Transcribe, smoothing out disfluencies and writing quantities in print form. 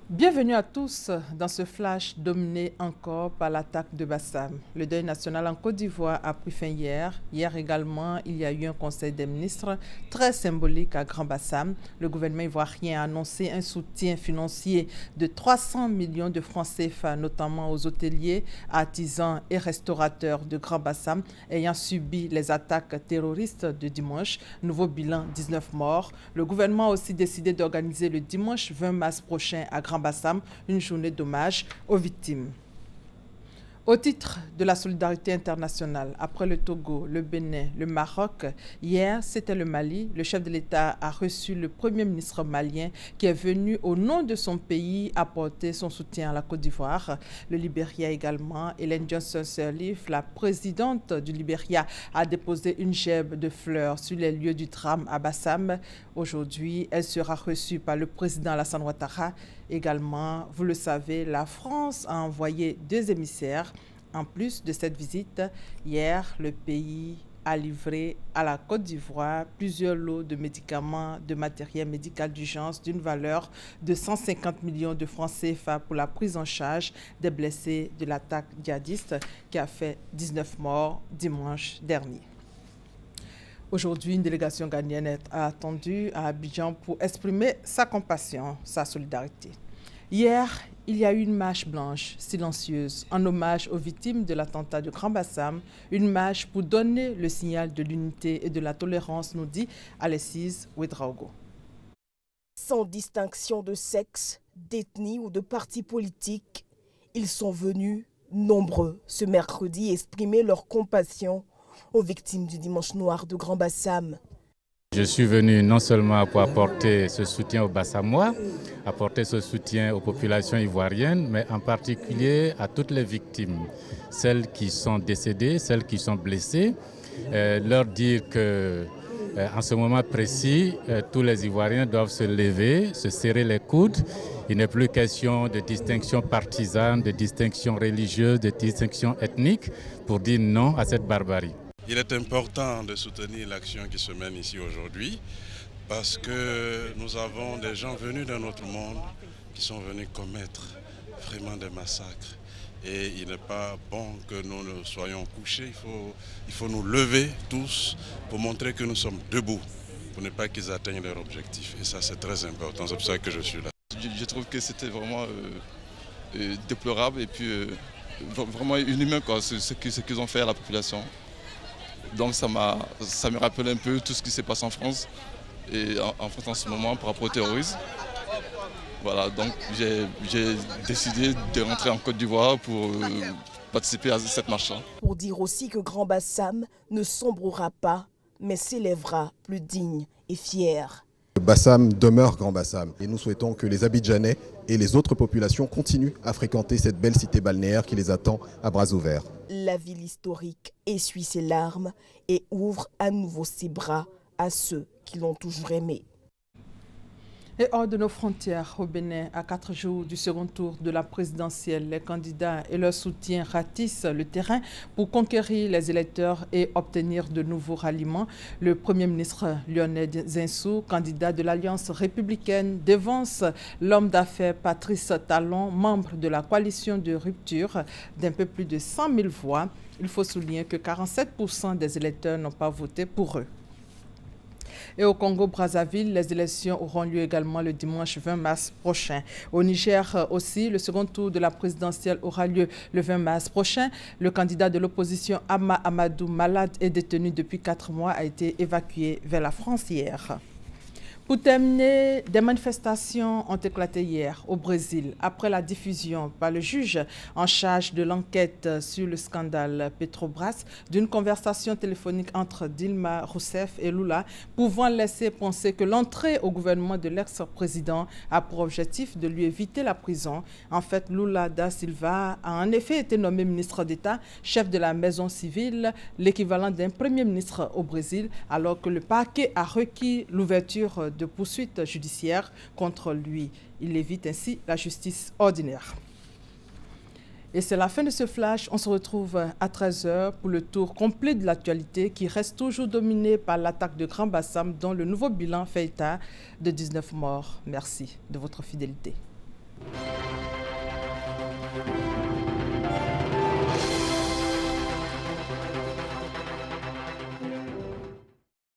Bienvenue à tous dans ce flash dominé encore par l'attaque de Bassam. Le deuil national en Côte d'Ivoire a pris fin hier. Hier également, il y a eu un conseil des ministres très symbolique à Grand Bassam. Le gouvernement ivoirien a annoncé un soutien financier de 300 millions de francs CFA, notamment aux hôteliers, artisans et restaurateurs de Grand Bassam ayant subi les attaques terroristes de dimanche. Nouveau bilan, 19 morts. Le gouvernement a aussi décidé d'organiser le dimanche 20 mars prochain à Grand Bassam une journée d'hommage aux victimes. Au titre de la solidarité internationale, après le Togo, le Bénin, le Maroc, hier c'était le Mali. Le chef de l'État a reçu le premier ministre malien qui est venu au nom de son pays apporter son soutien à la Côte d'Ivoire. Le Libéria également. Ellen Johnson-Sirleaf, la présidente du Libéria, a déposé une gerbe de fleurs sur les lieux du drame à Bassam. Aujourd'hui, elle sera reçue par le président Alassane Ouattara. Également, vous le savez, la France a envoyé 2 émissaires. En plus de cette visite, hier, le pays a livré à la Côte d'Ivoire plusieurs lots de médicaments, de matériel médical d'urgence d'une valeur de 150 millions de francs CFA pour la prise en charge des blessés de l'attaque djihadiste qui a fait 19 morts dimanche dernier. Aujourd'hui, une délégation ghanéenne est attendue à Abidjan pour exprimer sa compassion, sa solidarité. Hier, il y a eu une marche blanche, silencieuse, en hommage aux victimes de l'attentat de Grand Bassam, une marche pour donner le signal de l'unité et de la tolérance, nous dit Alexis Ouedraogo. Sans distinction de sexe, d'ethnie ou de parti politique, ils sont venus nombreux ce mercredi exprimer leur compassion aux victimes du dimanche noir de Grand Bassam. Je suis venu non seulement pour apporter ce soutien aux Bassamois, apporter ce soutien aux populations ivoiriennes, mais en particulier à toutes les victimes, celles qui sont décédées, celles qui sont blessées, leur dire que en ce moment précis, tous les Ivoiriens doivent se lever, se serrer les coudes. Il n'est plus question de distinction partisane, de distinction religieuse, de distinction ethnique pour dire non à cette barbarie. Il est important de soutenir l'action qui se mène ici aujourd'hui parce que nous avons des gens venus d'un autre monde qui sont venus commettre vraiment des massacres. Et il n'est pas bon que nous soyons couchés, il faut nous lever tous pour montrer que nous sommes debout, pour ne pas qu'ils atteignent leur objectif. Et ça c'est très important, c'est pour ça que je suis là. Je trouve que c'était vraiment déplorable et puis vraiment inhumain quoi, ce qu'ils ont fait à la population. Donc ça me rappelle un peu tout ce qui s'est passé en France et en France en ce moment par rapport au terrorisme. Voilà, donc j'ai décidé de rentrer en Côte d'Ivoire pour participer à cette marche. Pour dire aussi que Grand Bassam ne sombrera pas, mais s'élèvera plus digne et fier. Bassam demeure Grand Bassam et nous souhaitons que les Abidjanais et les autres populations continuent à fréquenter cette belle cité balnéaire qui les attend à bras ouverts. La ville historique essuie ses larmes et ouvre à nouveau ses bras à ceux qui l'ont toujours aimé. Et hors de nos frontières, au Bénin, à 4 jours du second tour de la présidentielle, les candidats et leur soutien ratissent le terrain pour conquérir les électeurs et obtenir de nouveaux ralliements. Le Premier ministre Lionel Zinsou, candidat de l'Alliance républicaine, dévance l'homme d'affaires Patrice Talon, membre de la coalition de rupture, d'un peu plus de 100 000 voix. Il faut souligner que 47% des électeurs n'ont pas voté pour eux. Et au Congo-Brazzaville, les élections auront lieu également le dimanche 20 mars prochain. Au Niger aussi, le second tour de la présidentielle aura lieu le 20 mars prochain. Le candidat de l'opposition Ama Amadou, malade et détenu depuis 4 mois, a été évacué vers la France hier. Pour terminer, des manifestations ont éclaté hier au Brésil après la diffusion par le juge en charge de l'enquête sur le scandale Petrobras d'une conversation téléphonique entre Dilma Rousseff et Lula pouvant laisser penser que l'entrée au gouvernement de l'ex-président a pour objectif de lui éviter la prison. En fait, Lula da Silva a en effet été nommé ministre d'État, chef de la maison civile, l'équivalent d'un premier ministre au Brésil, alors que le parquet a requis l'ouverture de poursuites judiciaires contre lui. Il évite ainsi la justice ordinaire. Et c'est la fin de ce flash. On se retrouve à 13h pour le tour complet de l'actualité qui reste toujours dominé par l'attaque de Grand Bassam dont le nouveau bilan fait état de 19 morts. Merci de votre fidélité.